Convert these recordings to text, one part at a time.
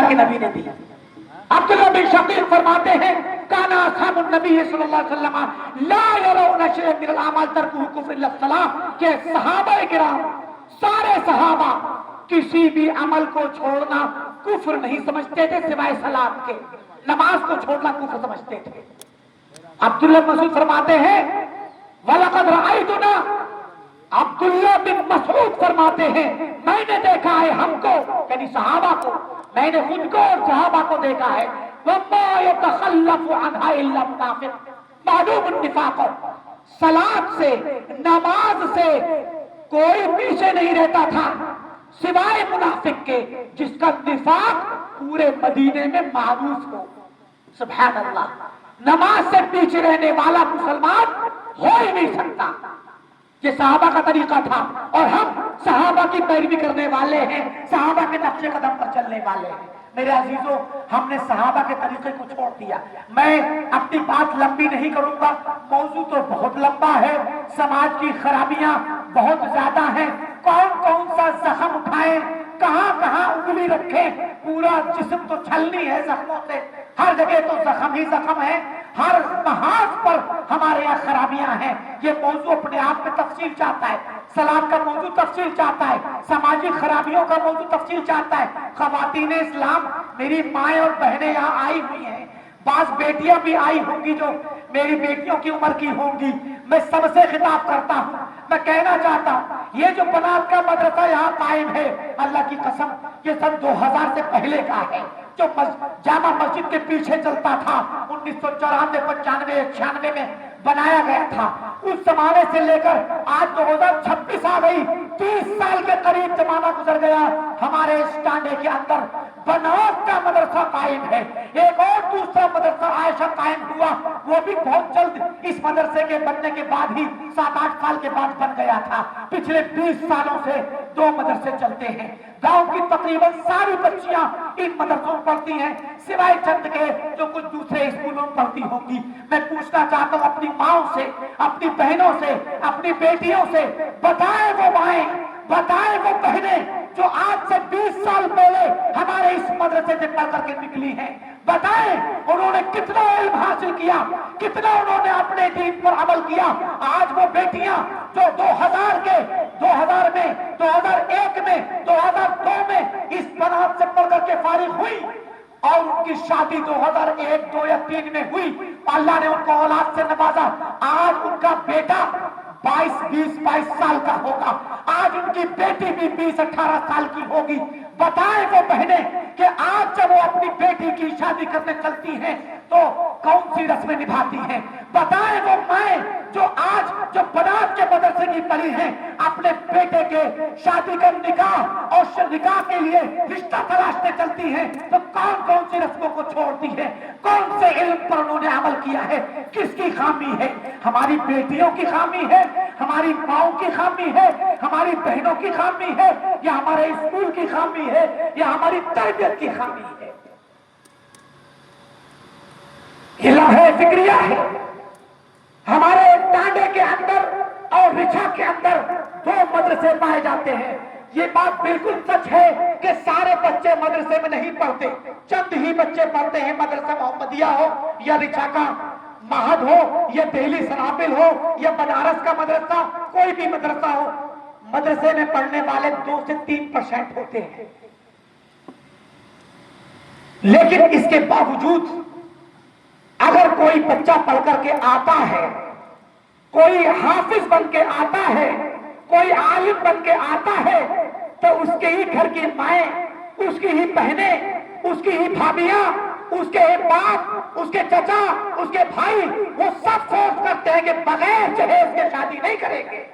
اللہ کے نبی نے دی۔ عبداللہ بن شقیق فرماتے ہیں کانا اصحاب النبی صلی اللہ علیہ وسلم لا يرون شيئا من الاعمال تركه كفر الا الصلاۃ، کہ صحابہ کرام سارے صحابہ کسی بھی عمل کو چھوڑنا کفر نہیں سمجھتے تھے سوائے صلاۃ کے، نماز کو چھوڑنا کفر سمجھتے تھے۔ عبداللہ بن مسعود فرماتے ہیں وَلَقَدْ رَأَيْتُنَا، عبداللہ بن مسعود فرماتے ہیں میں نے دیکھا ہے ہم کو، یعنی صحابہ کو، میں نے خود کو اور صحابہ کو دیکھا ہے وَمَا يَتَخَلَّفُ عَنْهَا إِلَّا مُنَافِقٌ مَعْلُومُ النِّفَاقُ، صلاۃ سے نماز سے کوئی پیچھے نہیں رہتا تھا سوائے منافق کے جس کا نفاق پورے مدینے میں معروف ہو۔ سبحان اللہ، نماز سے پیچھے رہنے والا مسلمان ہو ہی نہیں سکتا۔ یہ صحابہ کا طریقہ تھا، اور ہم صحابہ کی پیروی کرنے والے ہیں، صحابہ کے نقش قدم پر چلنے والے ہیں۔ میرے عزیزوں، ہم نے صحابہ کے طریقے کو چھوڑ دیا۔ میں اپنی بات لمبی نہیں کروں گا، موضوع تو بہت لمبا ہے، سماج کی خرابیاں بہت زیادہ ہیں، کون کون سا زخم اٹھائیں، کہاں کہاں انگلی رکھیں، پورا جسم تو چھلنی ہے زخموں سے، ہر جگہ تو زخم ہی زخم ہے، ہر محاذ پر ہمارے یہاں خرابیاں ہیں۔ یہ موضوع اپنے آپ میں تفصیل چاہتا ہے، سلاد کا موضوع تفصیل چاہتا ہے، سماجی خرابیوں کا موضوع تفصیل چاہتا ہے۔ خواتین اسلام، میری مائیں اور بہنیں یہاں آئی ہوئی ہیں، بعض بیٹیاں بھی آئی ہوں گی جو میری بیٹیوں کی عمر کی ہوں گی، میں سب سے خطاب کرتا ہوں، میں کہنا چاہتا ہوں یہ جو بنات کا مدرسہ یہاں قائم ہے، اللہ کی قسم یہ سن 2000 سے پہلے کا ہے، جو جامع مسجد کے پیچھے چلتا تھا 1994 95 96 میں بنایا گیا تھا، اس زمانے سے لے کر آج 2026 آ گئی، 30 سال کے قریب زمانہ گزر گیا، ہمارے اس ٹانڈے کے اندر بنات کا مدرسہ قائم ہے۔ ایک اور دوسرا مدرسہ عائشہ قائم ہوا، وہ بھی بہت جلد اس مدرسے کے بننے کے بعد ہی 7-8 سال کے بعد بن گیا تھا۔ پچھلے 20 سالوں سے 2 مدرسے چلتے ہیں، گاؤں کی تقریباً ساری بچیاں ان مدرسوں میں پڑھتی ہیں، سوائے چند کے جو کچھ دوسرے اسکولوں میں پڑھتی ہوں گی۔ میں پوچھنا چاہتا ہوں اپنی ماؤں سے، اپنی بہنوں سے، اپنی بیٹیوں سے، بتائیں وہ مائیں، بتائیں وہ بہنیں جو آج سے 20 سال پہلے ہمارے اس مدرسے سے پڑھ کر کے نکلی ہیں، بتائیں انہوں نے کتنا علم حاصل کیا، کتنا انہوں نے اپنے دین پر عمل کیا۔ آج وہ بیٹیاں جو 2000 میں 2001 میں 2002 میں اس بنات سے پڑھ کر کے فارغ ہوئی اور ان کی شادی 2001 2 یا 3 میں ہوئی، اللہ نے ان کو اولاد سے نوازا، آج ان کا بیٹا 22 سال کا ہوگا، آج ان کی بیٹی بھی 20-18 سال کی ہوگی۔ بتائیں وہ بہنیں کہ آج جب وہ اپنی بیٹی کی شادی کرنے چلتی ہیں تو کون سی رسمیں نبھاتی ہیں؟ بتائیں وہ مائیں جو آج جو بنات کے مدرسے کی پڑھی ہیں، اپنے بیٹے کے شادی کا نکاح اور نکاح کے لیے رشتہ تلاشنے چلتی ہیں تو کون کون سی رسموں کو چھوڑتی ہیں، کون سے علم پر انہوں نے عمل کیا ہے؟ کس کی خامی ہے؟ ہماری بیٹیوں کی خامی ہے، ہماری ماؤں کی خامی ہے، ہماری بہنوں کی خامی ہے، یا ہمارے اسکول کی خامی ہے، یا ہماری تربیت کی خامی ہے؟ یہ لوہے فکریہ ہے۔ ہمارے ٹانڈے کے اندر اور رچھا کے اندر 2 مدرسے پائے جاتے ہیں۔ یہ بات بالکل سچ ہے کہ سارے بچے مدرسے میں نہیں پڑھتے، چند ہی بچے پڑھتے ہیں، مدرسہ محمدیہ ہو یا رچھا کا معہد ہو یا دہلی سنابل ہو یا بنارس کا مدرسہ، کوئی بھی مدرسہ ہو، مدرسے میں پڑھنے والے 2 سے 3% ہوتے ہیں۔ لیکن اس کے باوجود اگر کوئی بچہ پڑھ کر کے آتا ہے، کوئی حافظ بن کے آتا ہے، کوئی عالم بن کے آتا ہے، تو اس کے ہی گھر کی مائیں، اس کی ہی بہنیں، اس کی ہی بھابیاں، اس کے باپ، اس کے چچا، اس کے بھائی، وہ سب سوچ کرتے ہیں کہ بغیر جہیز کے شادی نہیں کریں گے۔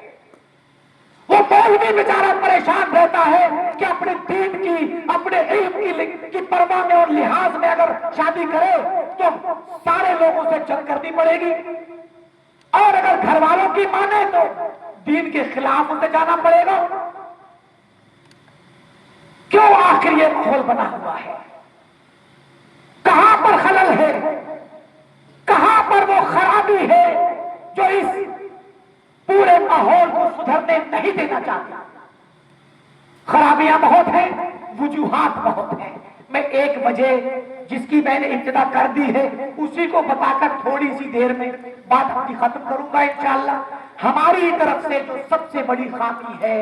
وہ مولوی بیچارہ پریشان رہتا ہے کہ اپنے دین کی، اپنے علم کی پرواہ میں اور لحاظ میں اگر شادی کرے تو سارے لوگوں سے جنگ کرنی پڑے گی، اور اگر گھر والوں کی مانے تو دین کے خلاف اسے جانا پڑے گا۔ کیوں آخر یہ ماحول بنا ہوا ہے؟ کہاں پر خلل ہے؟ کہاں پر وہ خرابی ہے جو اس پورے ماحول کو سدھرنے نہیں دینا چاہتا؟ خرابیاں بہت ہیں، وجوہات بہت ہیں، میں 1 بجے جس کی میں نے ابتدا کر دی ہے اسی کو بتا کر تھوڑی سی دیر میں بات اپنی ختم کروں گا انشاءاللہ۔ ہماری طرف سے جو سب سے بڑی خامی ہے،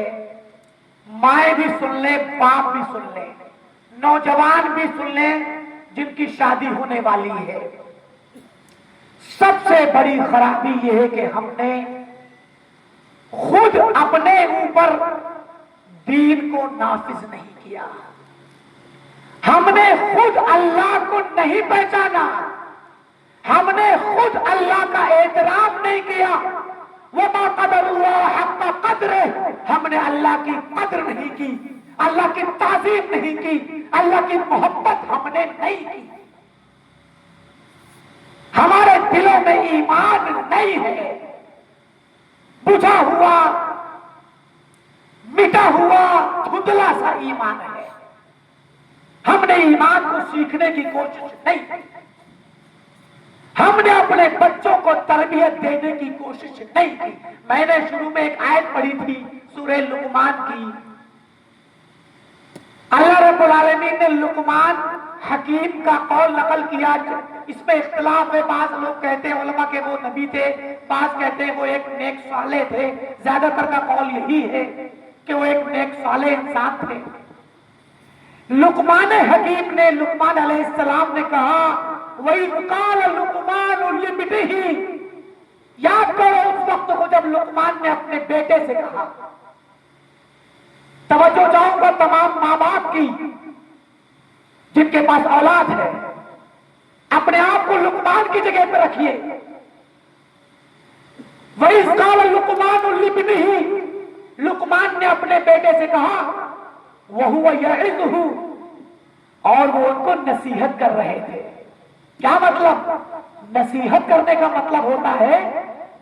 مائیں بھی سن لیں، باپ بھی سن لیں، نوجوان بھی سن لیں جن کی شادی ہونے والی ہے، سب سے بڑی خرابی یہ ہے کہ ہم نے خود اپنے اوپر دین کو نافذ نہیں کیا، ہم نے خود اللہ کو نہیں پہچانا، ہم نے خود اللہ کا احترام نہیں کیا۔ وَمَا قَدَرُ اللَّهَ حَقَّ قَدْرِهِ، ہم نے اللہ کی قدر نہیں کی، اللہ کی تعظیم نہیں کی، اللہ کی محبت ہم نے نہیں کی، ہمارے دلوں میں ایمان نہیں ہے، بجھا ہوا مٹا ہوا دھندلا سا ایمان ہے۔ ہم نے ایمان کو سیکھنے کی کوشش نہیں کی، ہم نے اپنے بچوں کو تربیت دینے کی کوشش نہیں کی۔ میں نے شروع میں ایک آیت پڑھی تھی سورہ لقمان کی، اللہ رب العالمین نے لقمان حکیم کا قول نقل کیا، اس میں اختلاف ہے، بعض لوگ کہتے ہیں علماء کہ وہ نبی تھے، بعض کہتے ہیں وہ ایک نیک صالح تھے، زیادہ تر کا قول یہی ہے کہ وہ ایک نیک صالح انسان تھے۔ لقمان حکیم نے، لقمان علیہ السلام نے کہا وَإِذْ قَالَ لُقْمَانُ لِابْنِهِ، یاد کرو اس وقت کو جب لقمان نے اپنے بیٹے سے کہا۔ توجہ چاہوں گا تمام ماں باپ کی جن کے پاس اولاد ہے، اپنے آپ کو لقمان کی جگہ پہ رکھیے۔ وَإِذْ قَالَ لُقْمَانُ لِابْنِهِ، لقمان نے اپنے بیٹے سے کہا وَهُوَ يَعِظُهُ، اور وہ ان کو نصیحت کر رہے تھے۔ کیا مطلب؟ نصیحت کرنے کا مطلب ہوتا ہے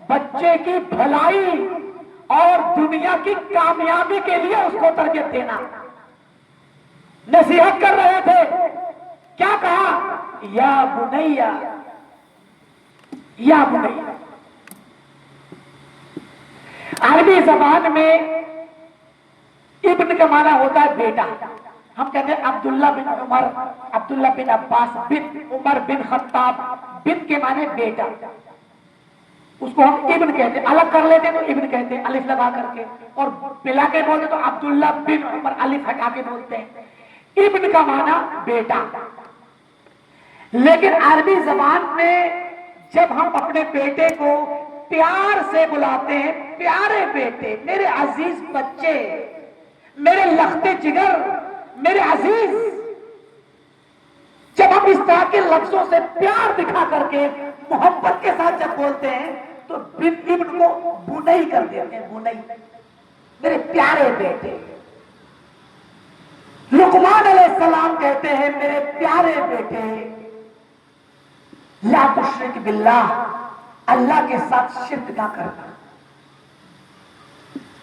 بچے کی بھلائی اور دنیا کی کامیابی کے لیے اس کو تربیت دینا۔ نصیحت کر رہے تھے، کیا کہا؟ یا بنیا، یا بنیا۔ عربی زبان میں ابن کا معنی ہوتا ہے بیٹا۔ ہم کہتے ہیں عبداللہ بن عمر، عبداللہ بن عباس، بن عمر بن خطاب، بن کے معنی بیٹا، اس کو ہم ابن کہتے ہیں، الگ کر لیتے تو ابن کہتے ہیں الف لگا کر کے، اور ملا کے بولتے تو عبداللہ بن عمر الف ہٹا کے بولتے ہیں۔ ابن کا معنی بیٹا۔ لیکن عربی زبان میں جب ہم اپنے بیٹے کو پیار سے بلاتے ہیں، پیارے بیٹے، میرے عزیز بچے، میرے لخت جگر، میرے عزیز، جب ہم اس طرح کے لفظوں سے پیار دکھا کر کے محبت کے ساتھ جب بولتے ہیں تو ابن کو بنئی کر دیتے ہیں، بنئی، میرے پیارے بیٹے۔ لقمان علیہ السلام کہتے ہیں میرے پیارے بیٹے، لا تشرک باللہ، اللہ کے ساتھ شرک نہ کرنا،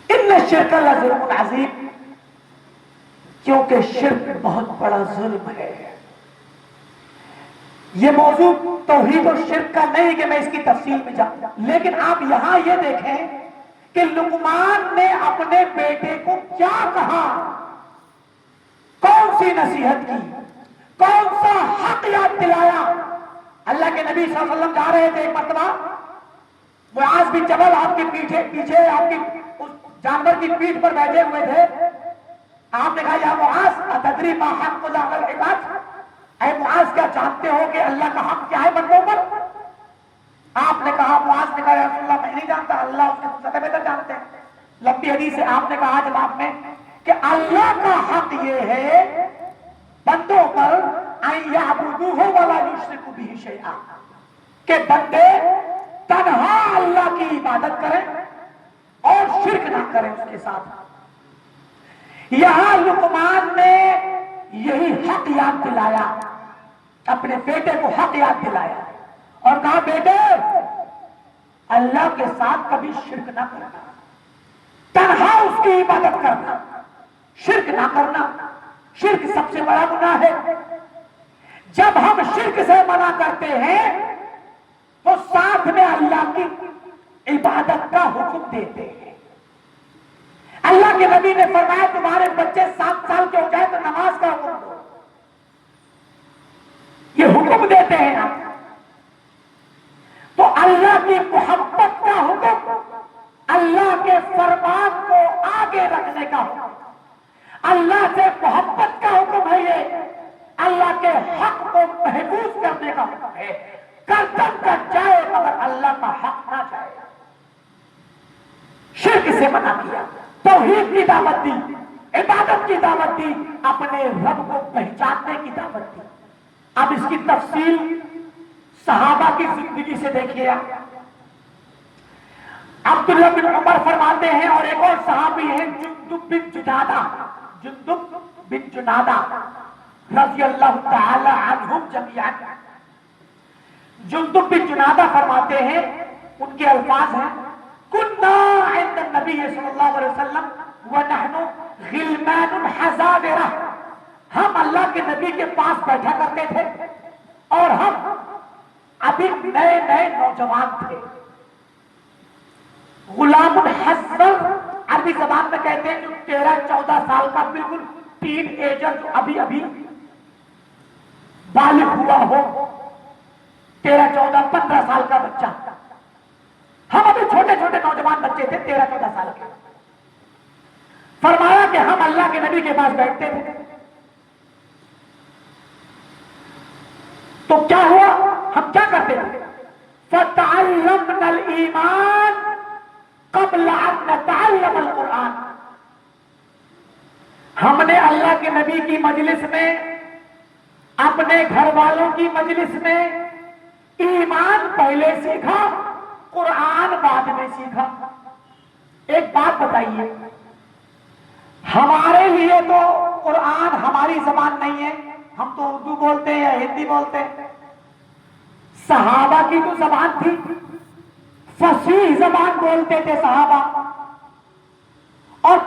ان الشرک لظلم عظیم، کیونکہ شرک بہت بڑا ظلم ہے۔ یہ موضوع توحید اور شرک کا نہیں کہ میں اس کی تفصیل میں جاؤں، لیکن آپ یہاں یہ دیکھیں کہ لقمان نے اپنے بیٹے کو کیا کہا، کون سی نصیحت کی، کون سا حق یاد دلایا۔ اللہ کے نبی صلی اللہ علیہ وسلم جا رہے تھے ایک مرتبہ، معاذ بن جبل آپ کے پیچھے آپ کی اس جانور کی پیٹھ پر بیٹھے ہوئے تھے۔ آپ نے کہا یا معاذ اتدری ما حق اللہ علی العباد، اے معاذ کیا جانتے ہو کہ اللہ کا حق کیا ہے بندوں پر؟ آپ نے کہا، معاذ نے کہا یا رسول اللہ میں نہیں جانتا، اللہ اس کے زیادہ بہتر جانتے ہیں۔ لمبی حدیث سے آپ نے کہا جواب میں کہ اللہ کا حق یہ ہے بندوں پر ان یعبدوہ ولا یشرکوا بہ شیئا، کہ بندے تنہا اللہ کی عبادت کریں اور شرک نہ کریں اس کے ساتھ۔ یہاں لقمان نے یہی حق یاد دلایا، اپنے بیٹے کو حق یاد دلایا اور کہا بیٹے اللہ کے ساتھ کبھی شرک نہ کرنا، تنہا اس کی عبادت کرنا، شرک نہ کرنا۔ شرک سب سے بڑا گناہ ہے۔ جب ہم شرک سے منع کرتے ہیں تو ساتھ میں اللہ کی عبادت کا حکم دیتے ہیں۔ اللہ کے نبی نے فرمایا تمہارے بچے 7 سال کے ہو جائے تو نماز کا حکم دو، کرنے کا حکم ہے، گردن کٹ جائے مگر اللہ کا حق نہ جائے۔ شرک سے منع کیا، توحید کی دعوت دی، عبادت کی دعوت دی، اپنے رب کو پہچاننے کی دعوت دی۔ اب اس کی تفصیل صحابہ کی زندگی سے دیکھیے آپ۔ عبداللہ بن عمر فرماتے ہیں، اور ایک اور صحابی ہیں جندب بن جنادہ، جندب بن جنادہ رضی اللہ تعالی عنہم جميعا۔ جندب بن جنادہ فرماتے ہیں، ان کے الفاظ ہیں، كنا عند النبي صلی اللہ علیہ وسلم ونحن غلمان حزابرہ، ہم اللہ کے نبی کے پاس بیٹھا کرتے تھے اور ہم ابھی نئے نئے نوجوان تھے۔ غلام الحزر عربی زبان میں کہتے ہیں جو 13-14 سال کا بالکل ٹین ایجر، جو ابھی ابھی بالغ ہوا ہو، 13-14-15 سال کا بچہ۔ ہم ابھی چھوٹے چھوٹے نوجوان بچے تھے، 13-14 سال کے۔ فرمایا کہ ہم اللہ کے نبی کے پاس بیٹھتے تھے تو کیا ہوا، ہم کیا کرتے تھے، فَتَعَلَّمْنَا الْإِيمَانَ قبل ان نتعلم القرآن، ہم نے اللہ کے نبی کی مجلس میں، اپنے گھر والوں کی مجلس میں ایمان پہلے سیکھا، قرآن بعد میں سیکھا۔ ایک بات بتائیے، ہمارے لیے تو قرآن ہماری زبان نہیں ہے، ہم تو اردو بولتے ہیں یا ہندی بولتے ہیں۔ صحابہ کی تو زبان تھی، فصیح زبان بولتے تھے صحابہ، اور